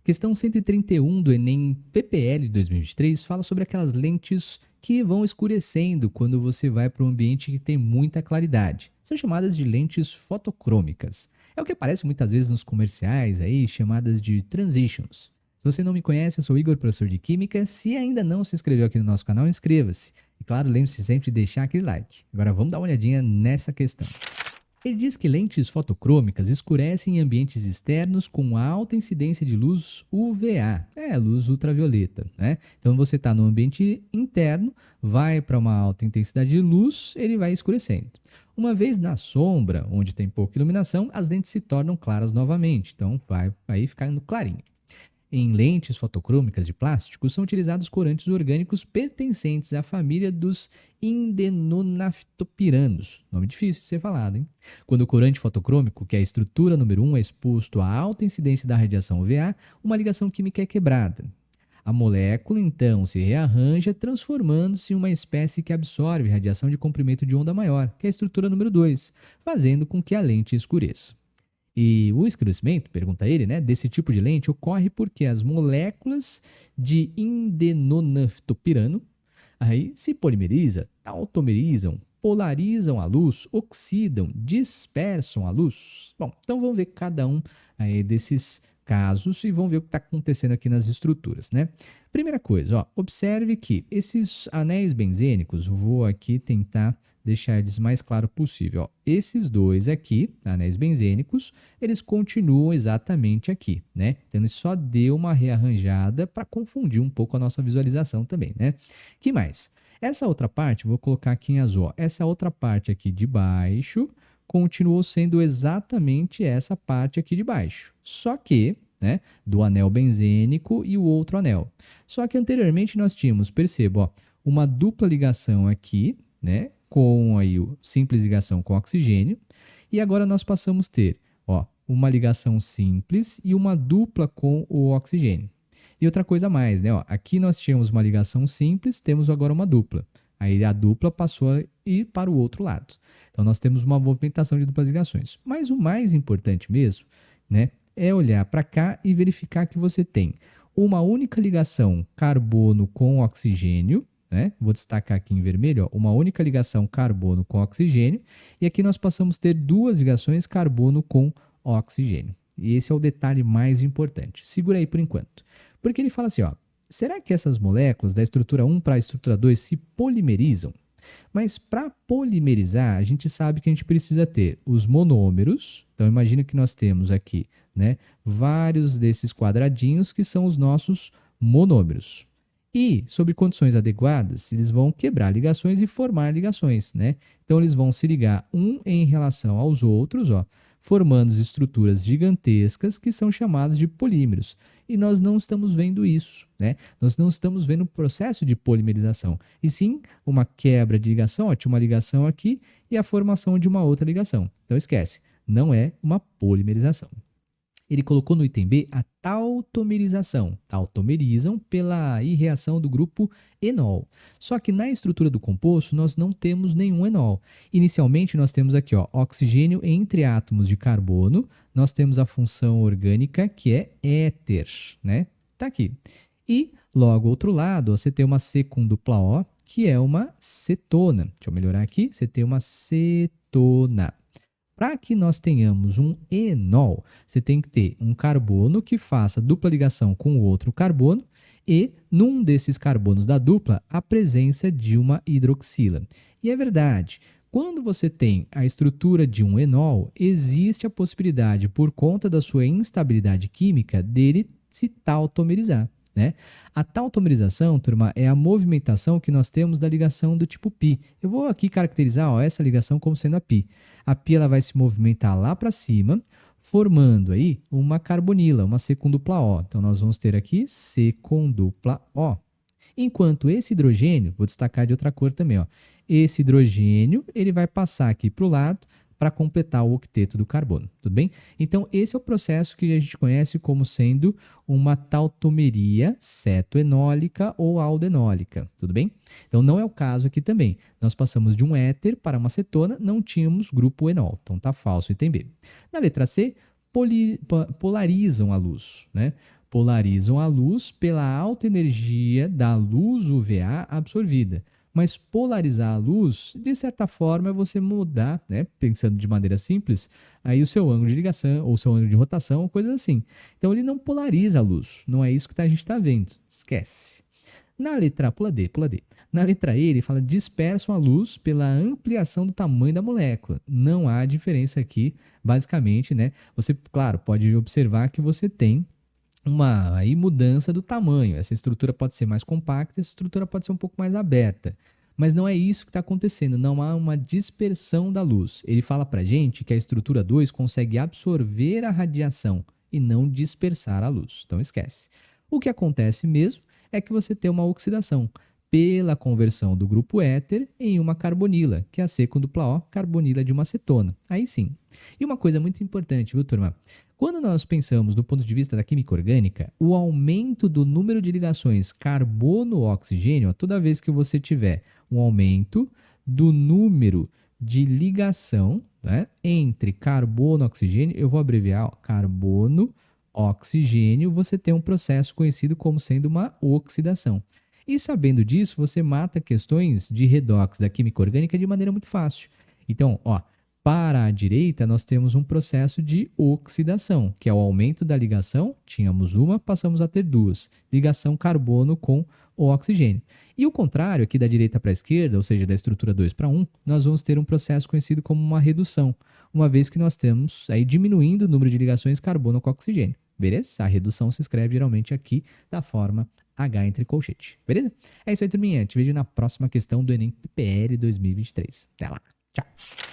Questão 131 do Enem PPL de 2023 fala sobre aquelas lentes que vão escurecendo quando você vai para um ambiente que tem muita claridade. São chamadas de lentes fotocrômicas. É o que aparece muitas vezes nos comerciais aí, chamadas de transitions. Se você não me conhece, eu sou o Igor, professor de Química. Se ainda não se inscreveu aqui no nosso canal, inscreva-se. E claro, lembre-se sempre de deixar aquele like. Agora vamos dar uma olhadinha nessa questão. Ele diz que lentes fotocrômicas escurecem em ambientes externos com alta incidência de luz UVA, luz ultravioleta, né? Então você está no ambiente interno, vai para uma alta intensidade de luz, ele vai escurecendo. Uma vez na sombra, onde tem pouca iluminação, as lentes se tornam claras novamente, então vai aí ficando clarinho. Em lentes fotocrômicas de plástico são utilizados corantes orgânicos pertencentes à família dos indenonaftopiranos. Nome difícil de ser falado, hein? Quando o corante fotocrômico, que é a estrutura número 1, é exposto à alta incidência da radiação UVA, uma ligação química é quebrada. A molécula, então, se rearranja, transformando-se em uma espécie que absorve radiação de comprimento de onda maior, que é a estrutura número 2, fazendo com que a lente escureça. E o escurecimento, pergunta ele, né, desse tipo de lente ocorre porque as moléculas de indenonaftopirano aí se polimerizam, tautomerizam, polarizam a luz, oxidam, dispersam a luz. Bom, então vamos ver cada um aí desses casos e vamos ver o que está acontecendo aqui nas estruturas, né? Primeira coisa, ó, observe que esses anéis benzênicos, vou aqui tentar deixar eles mais claro possível. Ó, esses dois aqui, anéis benzênicos, eles continuam exatamente aqui, né? Então ele só deu uma rearranjada para confundir um pouco a nossa visualização também, né? Que mais? Essa outra parte, vou colocar aqui em azul, ó, essa outra parte aqui de baixo continuou sendo exatamente essa parte aqui de baixo. Só que, né, do anel benzênico e o outro anel. Só que anteriormente nós tínhamos, perceba, ó, uma dupla ligação aqui, né, com aí o simples ligação com oxigênio, e agora nós passamos a ter, ó, uma ligação simples e uma dupla com o oxigênio. E outra coisa a mais, né, ó, aqui nós tínhamos uma ligação simples, temos agora uma dupla. Aí a dupla passou a ir para o outro lado. Então nós temos uma movimentação de duplas ligações. Mas o mais importante mesmo, né, é olhar para cá e verificar que você tem uma única ligação carbono com oxigênio, né? Vou destacar aqui em vermelho, ó, uma única ligação carbono com oxigênio, e aqui nós passamos a ter duas ligações carbono com oxigênio. E esse é o detalhe mais importante. Segura aí por enquanto. Porque ele fala assim, ó, será que essas moléculas da estrutura 1 para a estrutura 2 se polimerizam? Mas para polimerizar, a gente sabe que a gente precisa ter os monômeros. Então imagina que nós temos aqui, né, vários desses quadradinhos que são os nossos monômeros. E, sob condições adequadas, eles vão quebrar ligações e formar ligações, né? Então eles vão se ligar um em relação aos outros, ó, formando estruturas gigantescas que são chamadas de polímeros. E nós não estamos vendo isso, né? Nós não estamos vendo o processo de polimerização, e sim uma quebra de ligação, ó, tinha uma ligação aqui e a formação de uma outra ligação. Então esquece, não é uma polimerização. Ele colocou no item B a tautomerização. Tautomerizam pela reação do grupo enol. Só que na estrutura do composto nós não temos nenhum enol. Inicialmente nós temos aqui, ó, oxigênio entre átomos de carbono. Nós temos a função orgânica que é éter, né? Tá aqui. E logo ao outro lado, ó, você tem uma C com dupla O, que é uma cetona. Deixa eu melhorar aqui. Você tem uma cetona. Para que nós tenhamos um enol, você tem que ter um carbono que faça dupla ligação com o outro carbono e, num desses carbonos da dupla, a presença de uma hidroxila. E é verdade, quando você tem a estrutura de um enol, existe a possibilidade, por conta da sua instabilidade química, dele se tautomerizar, né? A tautomerização, turma, é a movimentação que nós temos da ligação do tipo π. Eu vou aqui caracterizar, ó, essa ligação como sendo a π. A π ela vai se movimentar lá para cima, formando aí uma carbonila, uma C com dupla O. Então nós vamos ter aqui C com dupla O. Enquanto esse hidrogênio, vou destacar de outra cor também, ó, esse hidrogênio ele vai passar aqui para o lado para completar o octeto do carbono, tudo bem? Então, esse é o processo que a gente conhece como sendo uma tautomeria cetoenólica ou aldenólica, tudo bem? Então, não é o caso aqui também. Nós passamos de um éter para uma cetona, não tínhamos grupo enol, então tá falso, item B. Na letra C, polarizam a luz, né? Polarizam a luz pela alta energia da luz UVA absorvida. Mas polarizar a luz, de certa forma, é você mudar, né, pensando de maneira simples, aí o seu ângulo de ligação ou seu ângulo de rotação, coisas assim. Então ele não polariza a luz, não é isso que a gente está vendo. Esquece. Na letra A, pula D, pula D. Na letra E, ele fala dispersam a luz pela ampliação do tamanho da molécula. Não há diferença aqui, basicamente, né? Você, claro, pode observar que você tem uma aí, mudança do tamanho. Essa estrutura pode ser mais compacta, essa estrutura pode ser um pouco mais aberta. Mas não é isso que está acontecendo, não há uma dispersão da luz. Ele fala para a gente que a estrutura 2 consegue absorver a radiação e não dispersar a luz. Então esquece. O que acontece mesmo é que você tem uma oxidação pela conversão do grupo éter em uma carbonila, que é a C com dupla O, carbonila de uma acetona. Aí sim. E uma coisa muito importante, viu, turma? Quando nós pensamos do ponto de vista da química orgânica, o aumento do número de ligações carbono-oxigênio, toda vez que você tiver um aumento do número de ligação, né, entre carbono e oxigênio, eu vou abreviar, ó, carbono, oxigênio, você tem um processo conhecido como sendo uma oxidação. E sabendo disso, você mata questões de redox da química orgânica de maneira muito fácil. Então, ó, para a direita, nós temos um processo de oxidação, que é o aumento da ligação. Tínhamos uma, passamos a ter duas. Ligação carbono com o oxigênio. E o contrário, aqui da direita para a esquerda, ou seja, da estrutura 2 para 1, nós vamos ter um processo conhecido como uma redução, uma vez que nós temos aí diminuindo o número de ligações carbono com oxigênio. Beleza? A redução se escreve geralmente aqui da forma H entre colchete. Beleza? É isso aí, turminha. Te vejo na próxima questão do Enem PPL 2023. Até lá. Tchau.